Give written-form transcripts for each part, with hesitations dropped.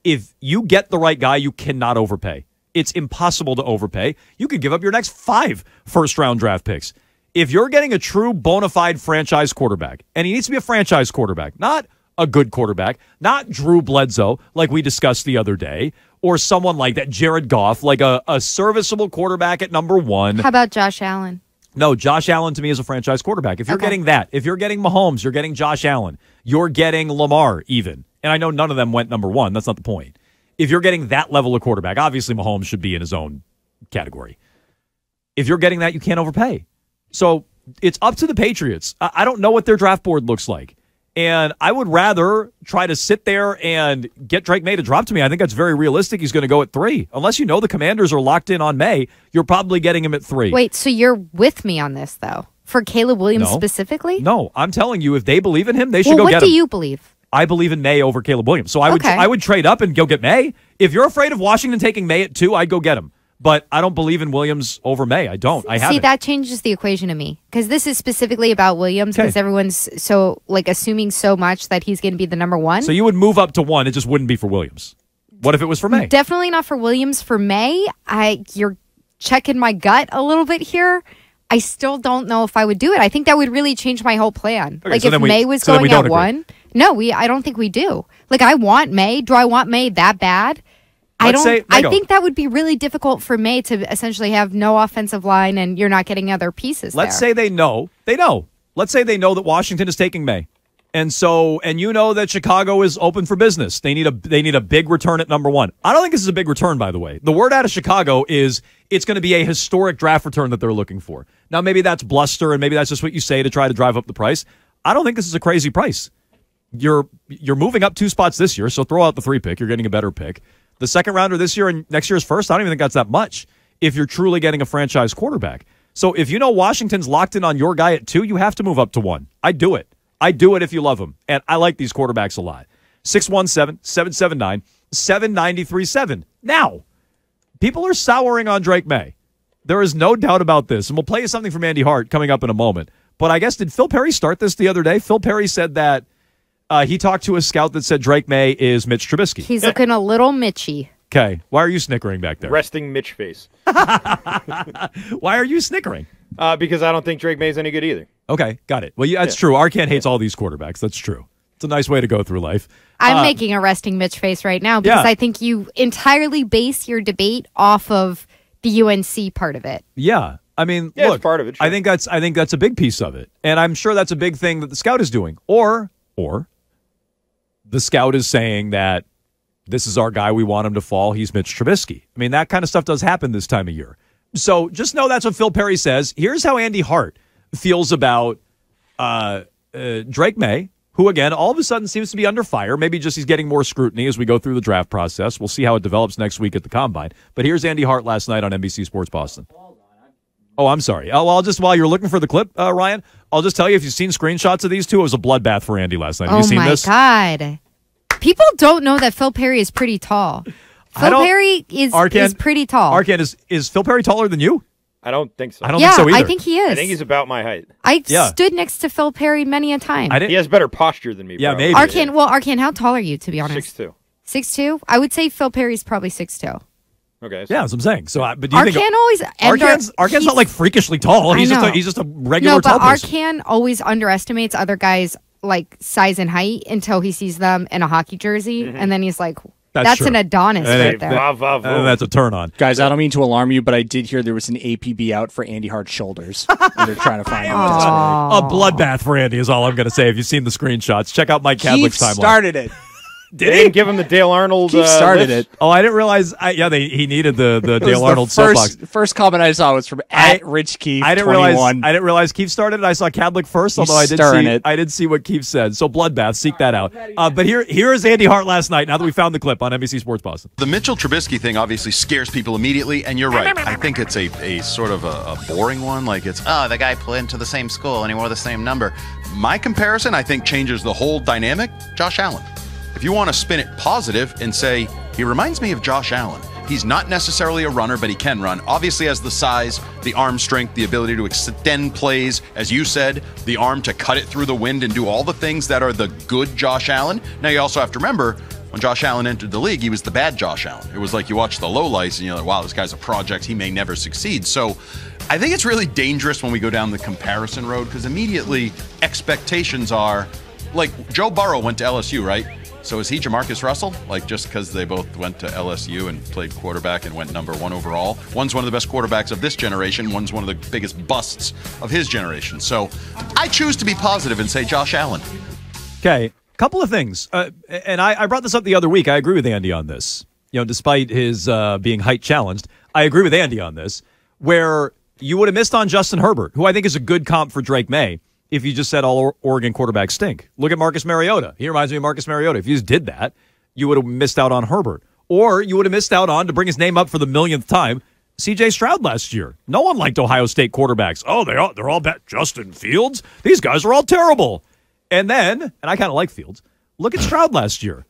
if you get the right guy, you cannot overpay. It's impossible to overpay. You could give up your next 5 first-round draft picks. If you're getting a true bona fide franchise quarterback, and he needs to be a franchise quarterback, not a good quarterback, not Drew Bledsoe, like we discussed the other day, or someone like that, Jared Goff, like a serviceable quarterback at number 1. How about Josh Allen? No, Josh Allen to me is a franchise quarterback. If you're getting that, if you're getting Mahomes, you're getting Josh Allen, you're getting Lamar even. And I know none of them went number 1. That's not the point. If you're getting that level of quarterback, obviously Mahomes should be in his own category. If you're getting that, you can't overpay. So it's up to the Patriots. I don't know what their draft board looks like. And I would rather try to sit there and get Drake May to drop to me. I think that's very realistic. He's going to go at 3. Unless you know the Commanders are locked in on May, you're probably getting him at 3. Wait, so you're with me on this, though? For Caleb Williams specifically? No, I'm telling you, if they believe in him, they should go get him. What do you believe? I believe in May over Caleb Williams. So I would trade up and go get May. If you're afraid of Washington taking May at 2, I'd go get him. But I don't believe in Williams over May. I don't. I haven't. See, that changes the equation to me. Because this is specifically about Williams, because everyone's so assuming so much that he's going to be the number 1. So you would move up to 1. It just wouldn't be for Williams. What if it was for May? Definitely not for Williams. For May, you're checking my gut a little bit here. I still don't know if I would do it. I think that would really change my whole plan. Okay, if May was going at 1, no, I don't think we do. I want May. Do I want May that bad? I think that would be really difficult for May to essentially have no offensive line and you're not getting other pieces. Let's say they know. They know. Let's say they know that Washington is taking May. And you know that Chicago is open for business. They need a big return at number 1. I don't think this is a big return, by the way. The word out of Chicago is it's going to be a historic draft return that they're looking for. Now, maybe that's bluster and maybe that's just what you say to try to drive up the price. I don't think this is a crazy price. You're moving up 2 spots this year, so throw out the 3 pick. You're getting a better pick. The second rounder this year and next year's first, I don't even think that's that much if you're truly getting a franchise quarterback. So if you know Washington's locked in on your guy at 2, you have to move up to 1. I'd do it. I'd do it if you love him. And I like these quarterbacks a lot. 617-779-7937. Now, people are souring on Drake May. There is no doubt about this. And we'll play you something from Andy Hart coming up in a moment. But I guess, did Phil Perry start this the other day? Phil Perry said that he talked to a scout that said Drake May is Mitch Trubisky. He's looking a little Mitchy. Okay. Why are you snickering back there? Resting Mitch face. Why are you snickering? Because I don't think Drake May's any good either. Okay, got it. Well, that's true. Arcand hates all these quarterbacks. That's true. It's a nice way to go through life. I'm making a resting Mitch face right now because I think you entirely base your debate off of the UNC part of it. Yeah. I mean, look, it's part of it. Sure. I think that's a big piece of it. And I'm sure that's a big thing that the scout is doing. Or the scout is saying that this is our guy, we want him to fall, he's Mitch Trubisky. I mean, that kind of stuff does happen this time of year. So just know that's what Phil Perry says. Here's how Andy Hart feels about Drake May, who, again, all of a sudden seems to be under fire. Maybe just he's getting more scrutiny as we go through the draft process. We'll see how it develops next week at the Combine. But here's Andy Hart last night on NBC Sports Boston. Oh, I'm sorry. I'll just, while you're looking for the clip, Ryan, I'll just tell you, if you've seen screenshots of these two, it was a bloodbath for Andy last night. Have you seen this? Oh, my God. People don't know that Phil Perry is pretty tall. Phil Perry is pretty tall. Arcand, is Phil Perry taller than you? I don't think so. I don't think so either. I think he is. I think he's about my height. I stood next to Phil Perry many a time. He has better posture than me. Yeah, probably. maybe. Arcand, how tall are you, to be honest? 6'2". 6'2"? I would say Phil Perry's probably 6'2". Okay. Yeah, that's what I'm saying. So, but do you think Arcand's not like freakishly tall? He's just a regular tall person. Arcand always underestimates other guys' like size and height until he sees them in a hockey jersey, and then he's like, "That's an Adonis right there." That's a turn on, guys. I don't mean to alarm you, but I did hear there was an APB out for Andy Hart's shoulders. And they're trying to find a bloodbath for Andy is all I'm going to say. If you've seen the screenshots, check out Mike Cadlick's timeline. Started it. They didn't give him the Dale Arnold. Keith started it. Oh, I didn't realize. He needed the Dale Arnold soapbox. First comment I saw was from Rich Keith. I didn't realize Keith started it. I saw Cadlick first, although I did see what Keith said. So bloodbath, seek that out. But here is Andy Hart last night. Now that we found the clip on NBC Sports Boston, the Mitchell Trubisky thing obviously scares people immediately, and you're right. I think it's a sort of a boring one. Like it's the guy went to the same school and he wore the same number. My comparison, I think, changes the whole dynamic. Josh Allen. If you want to spin it positive and say, he reminds me of Josh Allen. He's not necessarily a runner, but he can run. Obviously has the size, the arm strength, the ability to extend plays. As you said, the arm to cut it through the wind and do all the things that are the good Josh Allen. Now you also have to remember, when Josh Allen entered the league, he was the bad Josh Allen. It was like you watch the lowlights and you're like, wow, this guy's a project. He may never succeed. So I think it's really dangerous when we go down the comparison road because immediately expectations are like Joe Burrow went to LSU, right? So is he Jamarcus Russell? Like just because they both went to LSU and played quarterback and went number 1 overall? One's one of the best quarterbacks of this generation. One's one of the biggest busts of his generation. So I choose to be positive and say Josh Allen. Okay, couple of things. And I brought this up the other week. I agree with Andy on this. You know, despite his being height challenged, I agree with Andy on this, where you would have missed on Justin Herbert, who I think is a good comp for Drake May, if you just said all Oregon quarterbacks stink. Look at Marcus Mariota. He reminds me of Marcus Mariota. If you just did that, you would have missed out on Herbert. Or you would have missed out on, to bring his name up for the millionth time, C.J. Stroud last year. No one liked Ohio State quarterbacks. Oh, they're all bad. Justin Fields? These guys are all terrible. And then, and I kind of like Fields, look at Stroud last year.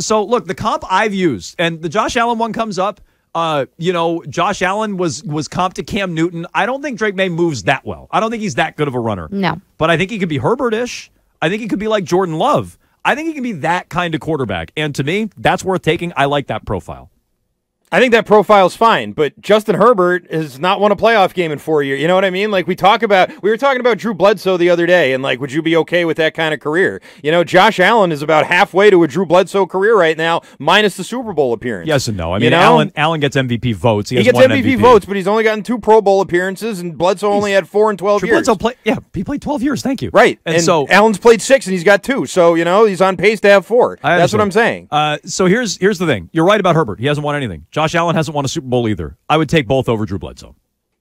So, look, the comp I've used, and the Josh Allen one comes up. Josh Allen was comped to Cam Newton. I don't think Drake May moves that well. I don't think he's that good of a runner. No. But I think he could be Herbert-ish. I think he could be like Jordan Love. I think he can be that kind of quarterback. And to me, that's worth taking. I like that profile. I think that profile's fine, but Justin Herbert has not won a playoff game in 4 years. You know what I mean? Like we were talking about Drew Bledsoe the other day, and like, would you be okay with that kind of career? You know, Josh Allen is about halfway to a Drew Bledsoe career right now, minus the Super Bowl appearance. Yes and no. I mean, Allen gets MVP votes. He gets MVP votes, but he's only gotten 2 Pro Bowl appearances, and Bledsoe only had 4 in 12 years. He played 12 years. Thank you. Right, and so Allen's played 6, and he's got 2. So he's on pace to have 4. That's what I'm saying. So here's the thing. You're right about Herbert. He hasn't won anything. Josh Allen hasn't won a Super Bowl either. I would take both over Drew Bledsoe.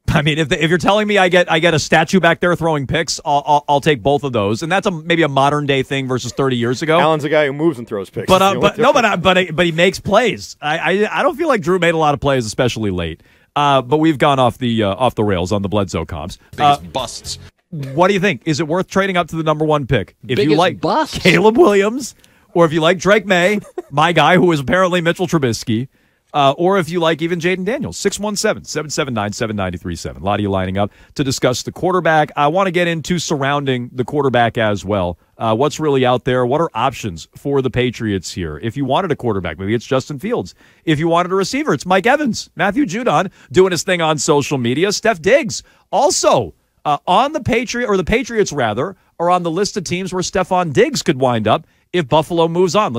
I mean, if you're telling me I get a statue back there throwing picks, I'll take both of those, and that's maybe a modern day thing versus 30 years ago. Allen's a guy who moves and throws picks. But he makes plays. I don't feel like Drew made a lot of plays, especially late. But we've gone off the rails on the Bledsoe comps. Biggest busts. What do you think? Is it worth trading up to the number 1 pick if Biggest you like busts? Caleb Williams, or if you like Drake May, my guy who is apparently Mitchell Trubisky? Or if you like even Jaden Daniels, 617-779-7937. A lot of you lining up to discuss the quarterback. I want to get into surrounding the quarterback as well. What's really out there? What are options for the Patriots here? If you wanted a quarterback, maybe it's Justin Fields. If you wanted a receiver, it's Mike Evans. Matthew Judon doing his thing on social media. Steph Diggs also on the Patriots rather, are on the list of teams where Stephon Diggs could wind up if Buffalo moves on.